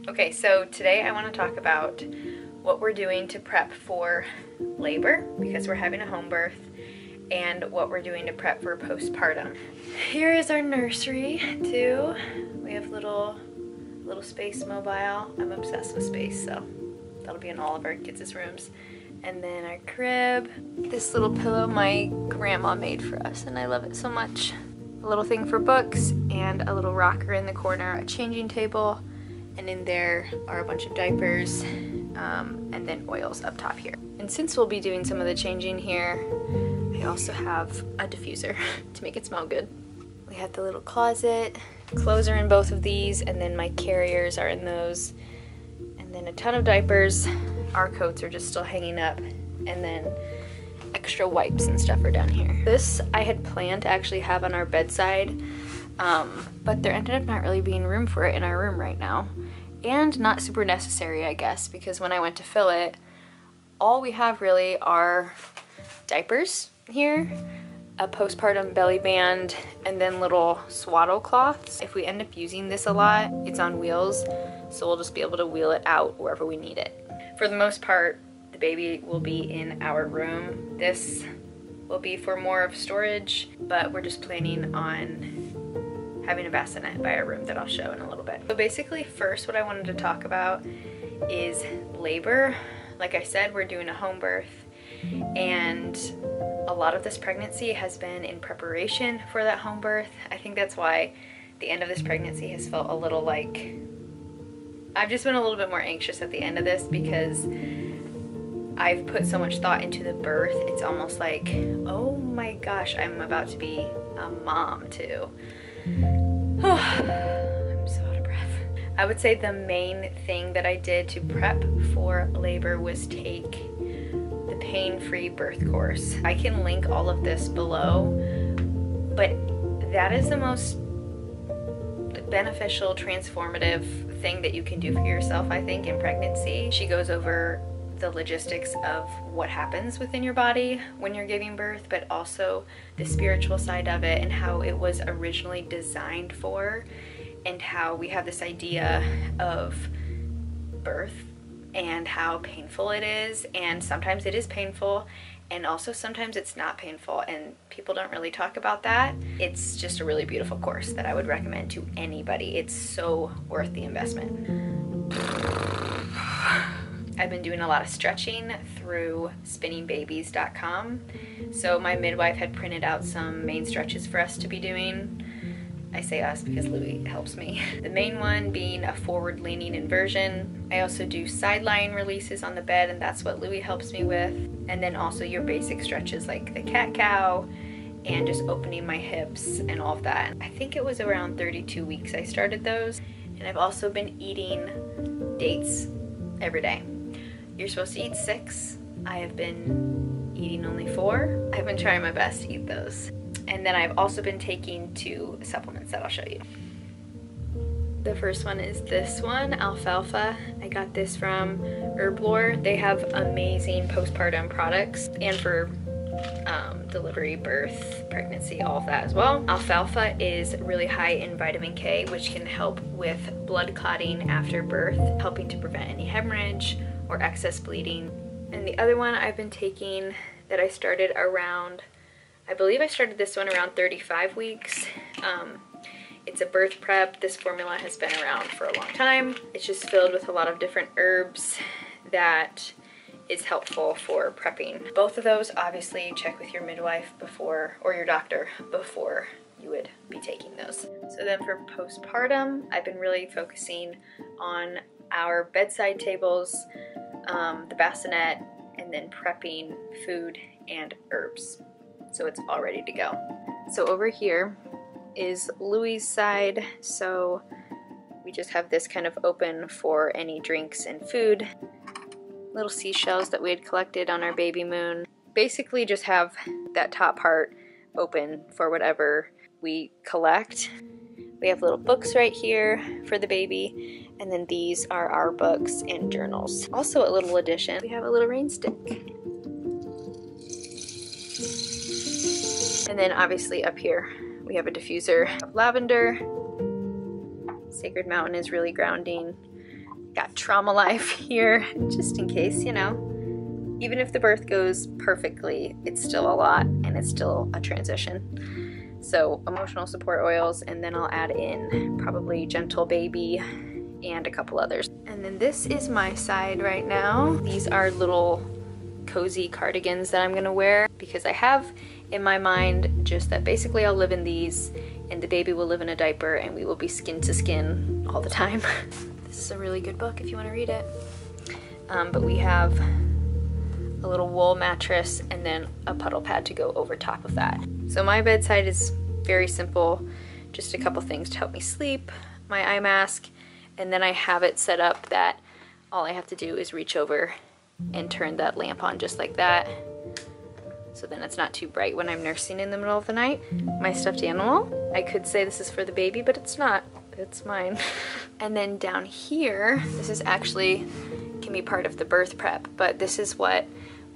Okay, so today I want to talk about what we're doing to prep for labor because we're having a home birth, and what we're doing to prep for postpartum. Here is our nursery too. We have little space mobile. I'm obsessed with space, so that'll be in all of our kids' rooms. And then our crib. This little pillow my grandma made for us, and I love it so much. A little thing for books, and a little rocker in the corner, a changing table, and in there are a bunch of diapers, and then oils up top here. And since we'll be doing some of the changing here, I also have a diffuser to make it smell good. We have the little closet. Clothes are in both of these, and then my carriers are in those. And then a ton of diapers. Our coats are just still hanging up, and then extra wipes and stuff are down here. This I had planned to actually have on our bedside, but there ended up not really being room for it in our room right now. And not super necessary, I guess, because when I went to fill it, all we have really are diapers here, a postpartum belly band, and then little swaddle cloths. If we end up using this a lot, it's on wheels, so we'll just be able to wheel it out wherever we need it. For the most part, the baby will be in our room. This will be for more of storage, but we're just planning on having a bassinet by our room that I'll show in a little bit. So basically, first what I wanted to talk about is labor. Like I said, we're doing a home birth, and a lot of this pregnancy has been in preparation for that home birth. I think that's why the end of this pregnancy has felt a little like, I've just been a little bit more anxious at the end of this because I've put so much thought into the birth. It's almost like, oh my gosh, I'm about to be a mom too. I'm so out of breath. I would say the main thing that I did to prep for labor was take the pain-free birth course. I can link all of this below, but that is the most beneficial, transformative thing that you can do for yourself, I think, in pregnancy. She goes over the logistics of what happens within your body when you're giving birth, but also the spiritual side of it and how it was originally designed for, and how we have this idea of birth and how painful it is, and sometimes it is painful, and also sometimes it's not painful, and people don't really talk about that. It's just a really beautiful course that I would recommend to anybody. It's so worth the investment. I've been doing a lot of stretching through spinningbabies.com. So my midwife had printed out some main stretches for us to be doing. I say us because Louie helps me. The main one being a forward leaning inversion. I also do side lying releases on the bed, and that's what Louie helps me with. And then also your basic stretches like the cat-cow and just opening my hips and all of that. I think it was around 32 weeks I started those. And I've also been eating dates every day. You're supposed to eat 6. I have been eating only 4. I've been trying my best to eat those. And then I've also been taking 2 supplements that I'll show you. The first one is this one, alfalfa. I got this from Herbal. They have amazing postpartum products, and for delivery, birth, pregnancy, all of that as well. Alfalfa is really high in vitamin K, which can help with blood clotting after birth, helping to prevent any hemorrhage or excess bleeding. And the other one I've been taking that I started around, I believe I started this one around 35 weeks. It's a birth prep. This formula has been around for a long time. It's just filled with a lot of different herbs that is helpful for prepping. Both of those, obviously, check with your midwife before, or your doctor before you would be taking those. So then for postpartum, I've been really focusing on our bedside tables, the bassinet, and then prepping food and herbs. So it's all ready to go. So over here is Louie's side. So we just have this kind of open for any drinks and food. Little seashells that we had collected on our baby moon. Basically just have that top part open for whatever we collect. We have little books right here for the baby, and then these are our books and journals. Also a little addition, we have a little rain stick. And then obviously up here we have a diffuser of lavender. Sacred Mountain is really grounding. Got Trauma Life here, just in case, you know. Even if the birth goes perfectly, it's still a lot and it's still a transition. So emotional support oils, and then I'll add in probably Gentle Baby and a couple others. And then this is my side right now. These are little cozy cardigans that I'm gonna wear because I have in my mind just that basically I'll live in these and the baby will live in a diaper and we will be skin to skin all the time. This is a really good book if you want to read it. But we have a little wool mattress and then a puddle pad to go over top of that. So my bedside is very simple, just a couple things to help me sleep, my eye mask, and then I have it set up that all I have to do is reach over and turn that lamp on just like that. So then it's not too bright when I'm nursing in the middle of the night. My stuffed animal, I could say this is for the baby, but it's not. It's mine. And then down here, this is actually, can be part of the birth prep, but this is what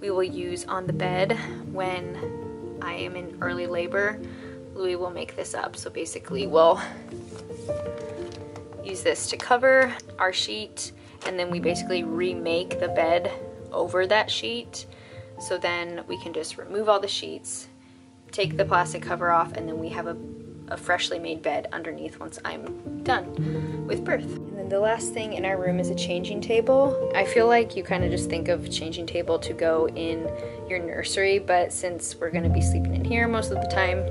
we will use on the bed when I am in early labor. Louis will make this up. So basically we'll use this to cover our sheet, and then we basically remake the bed over that sheet. So then we can just remove all the sheets, take the plastic cover off, and then we have a freshly made bed underneath once I'm done with birth. And then the last thing in our room is a changing table. I feel like you kind of just think of changing table to go in your nursery, but since we're gonna be sleeping in here most of the time,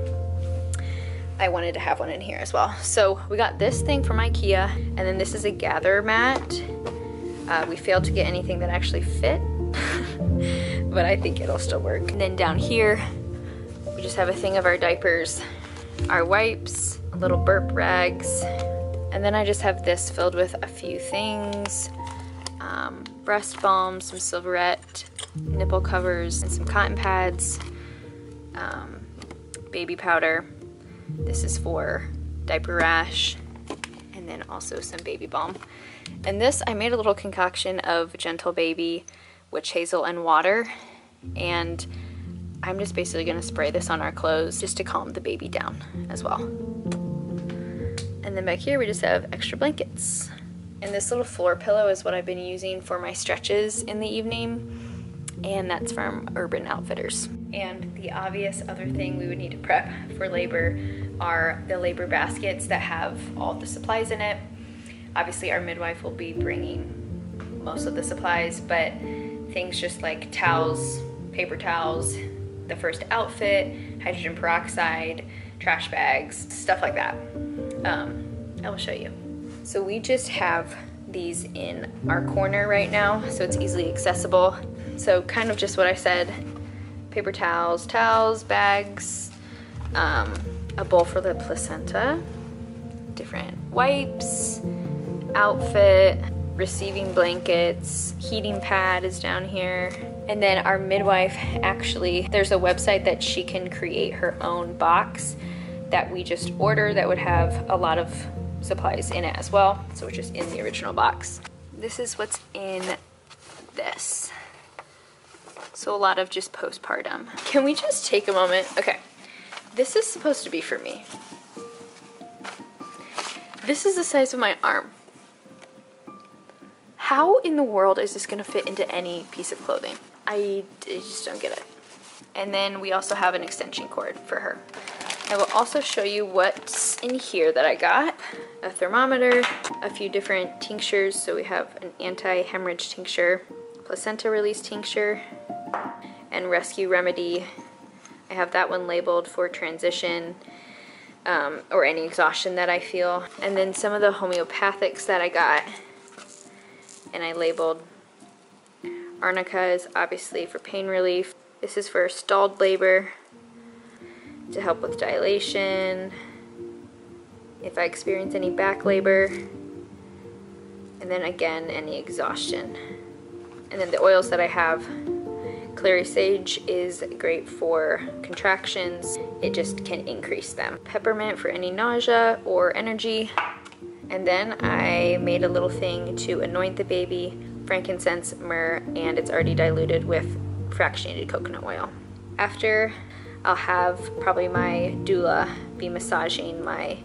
I wanted to have one in here as well. So we got this thing from IKEA, and then this is a gather mat. We failed to get anything that actually fit, but I think it'll still work. And then down here, we just have a thing of our diapers, our wipes, little burp rags, and then I just have this filled with a few things, breast balm, some Silverette, nipple covers, and some cotton pads, baby powder. This is for diaper rash, and then also some baby balm. And this, I made a little concoction of Gentle Baby, witch hazel, and water, and I'm just basically gonna spray this on our clothes just to calm the baby down as well. And then back here we just have extra blankets. And this little floor pillow is what I've been using for my stretches in the evening, and that's from Urban Outfitters. And the obvious other thing we would need to prep for labor are the labor baskets that have all the supplies in it. Obviously our midwife will be bringing most of the supplies, but things just like towels, paper towels, the first outfit, hydrogen peroxide, trash bags, stuff like that. I will show you. So we just have these in our corner right now, so it's easily accessible. So kind of just what I said, paper towels, bags, a bowl for the placenta, different wipes, outfit, receiving blankets, heating pad is down here. And then our midwife, actually, there's a website that she can create her own box that we just order that would have a lot of supplies in it as well. So it's just in the original box. This is what's in this. So a lot of just postpartum. Can we just take a moment? Okay, this is supposed to be for me. This is the size of my arm. How in the world is this gonna fit into any piece of clothing? I just don't get it. And then we also have an extension cord for her. I will also show you what's in here that I got. A thermometer, a few different tinctures. So we have an anti-hemorrhage tincture, placenta release tincture, and rescue remedy. I have that one labeled for transition or any exhaustion that I feel. And then some of the homeopathics that I got, and I labeled. Arnica is obviously for pain relief. This is for stalled labor, to help with dilation, if I experience any back labor, and then again any exhaustion. And then the oils that I have, clary sage is great for contractions, it just can increase them. Peppermint for any nausea or energy. And then I made a little thing to anoint the baby, frankincense, myrrh, and it's already diluted with fractionated coconut oil. After, I'll have probably my doula be massaging my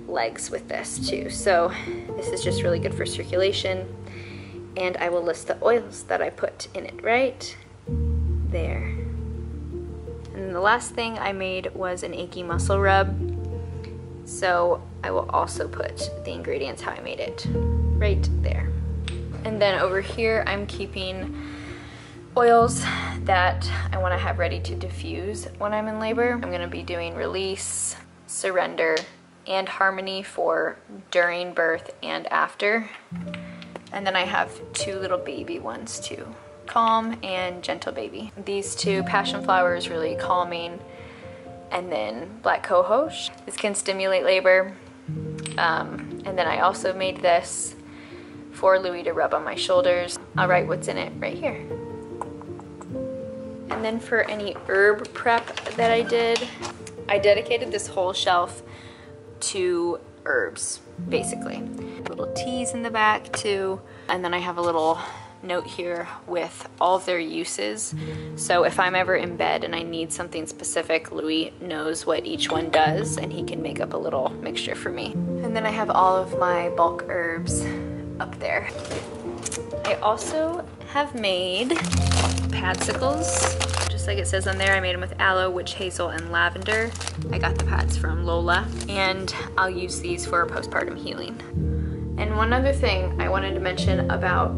legs with this too. So this is just really good for circulation. and I will list the oils that I put in it right there. And the last thing I made was an achy muscle rub. So I will also put the ingredients how I made it right there. And then over here I'm keeping oils that I want to have ready to diffuse when I'm in labor. I'm going to be doing Release, Surrender, and Harmony for during birth and after. And then I have 2 little baby ones too, Calm and Gentle Baby. These 2, Passion Flower is really calming, and then Black Cohosh. This can stimulate labor. And then I also made this for Louis to rub on my shoulders. I'll write what's in it right here. And then for any herb prep that I did, I dedicated this whole shelf to herbs, basically. Little teas in the back too. And then I have a little note here with all of their uses. So if I'm ever in bed and I need something specific, Louis knows what each one does and he can make up a little mixture for me. And then I have all of my bulk herbs up there. I also have made padsicles. Just like it says on there, I made them with aloe, witch hazel, and lavender. I got the pads from Lola, and I'll use these for postpartum healing. And one other thing I wanted to mention about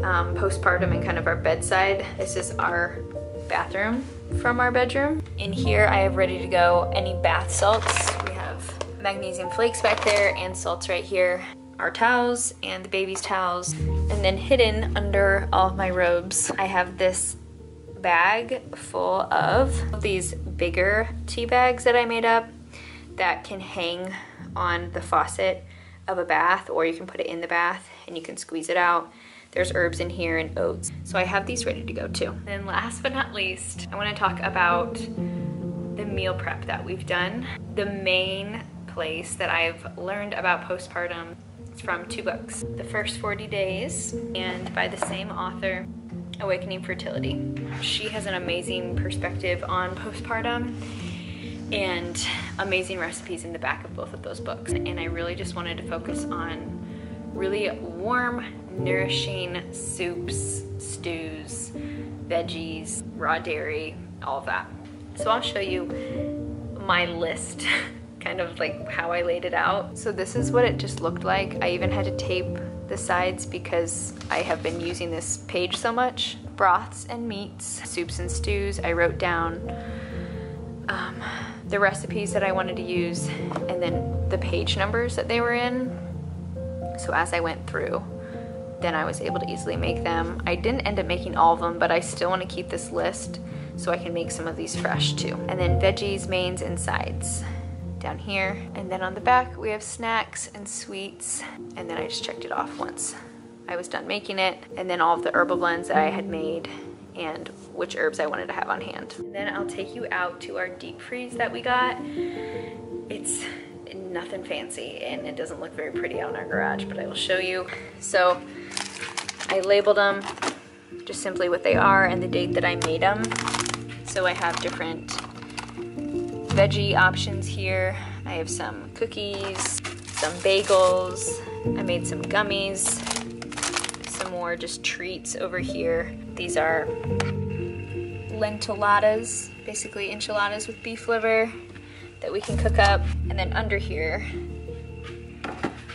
postpartum and kind of our bedside. This is our bathroom from our bedroom. In here I have ready to go any bath salts. We have magnesium flakes back there and salts right here. Our towels and the baby's towels. And then hidden under all of my robes, I have this bag full of these bigger tea bags that I made up that can hang on the faucet of a bath, or you can put it in the bath and you can squeeze it out. There's herbs in here and oats. So I have these ready to go too. And last but not least, I want to talk about the meal prep that we've done. The main place that I've learned about postpartum is from 2 books. The First 40 Days, and by the same author, Awakening Fertility. She has an amazing perspective on postpartum and amazing recipes in the back of both of those books. And I really just wanted to focus on really warm, nourishing soups, stews, veggies, raw dairy, all of that. So I'll show you my list, kind of like how I laid it out. So this is what it just looked like. I even had to tape the sides because I have been using this page so much. Broths and meats, soups and stews. I wrote down the recipes that I wanted to use and then the page numbers that they were in. So as I went through, then I was able to easily make them. I didn't end up making all of them, but I still want to keep this list so I can make some of these fresh too. And then veggies, mains, and sides down here. And then on the back we have snacks and sweets. And then I just checked it off once I was done making it. And then all of the herbal blends that I had made and which herbs I wanted to have on hand. And then I'll take you out to our deep freeze that we got. It's nothing fancy and it doesn't look very pretty out in our garage, but I will show you. So I labeled them just simply what they are and the date that I made them. So I have different veggie options here. I have some cookies, some bagels. I made some gummies, some more just treats over here. These are lentiladas, basically enchiladas with beef liver that we can cook up. And then under here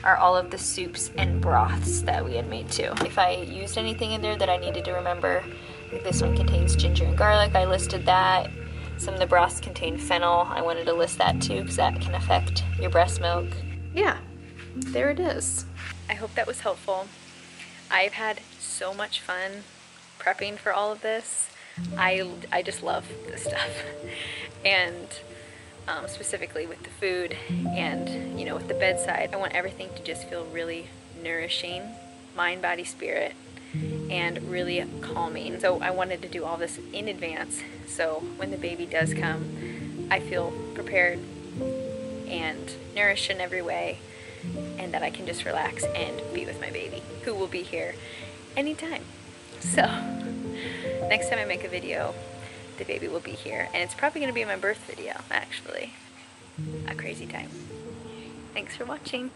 are all of the soups and broths that we had made too. If I used anything in there that I needed to remember, like this one contains ginger and garlic, I listed that. Some of the broths contain fennel. I wanted to list that too because that can affect your breast milk. Yeah, there it is. I hope that was helpful. I've had so much fun prepping for all of this. I just love this stuff. And specifically with the food and, you know, with the bedside, I want everything to just feel really nourishing, mind, body, spirit, and really calming. So I wanted to do all this in advance, so when the baby does come, I feel prepared and nourished in every way, and that I can just relax and be with my baby, who will be here anytime. So next time I make a video, the baby will be here, and it's probably going to be my birth video, actually. A crazy time. Thanks for watching.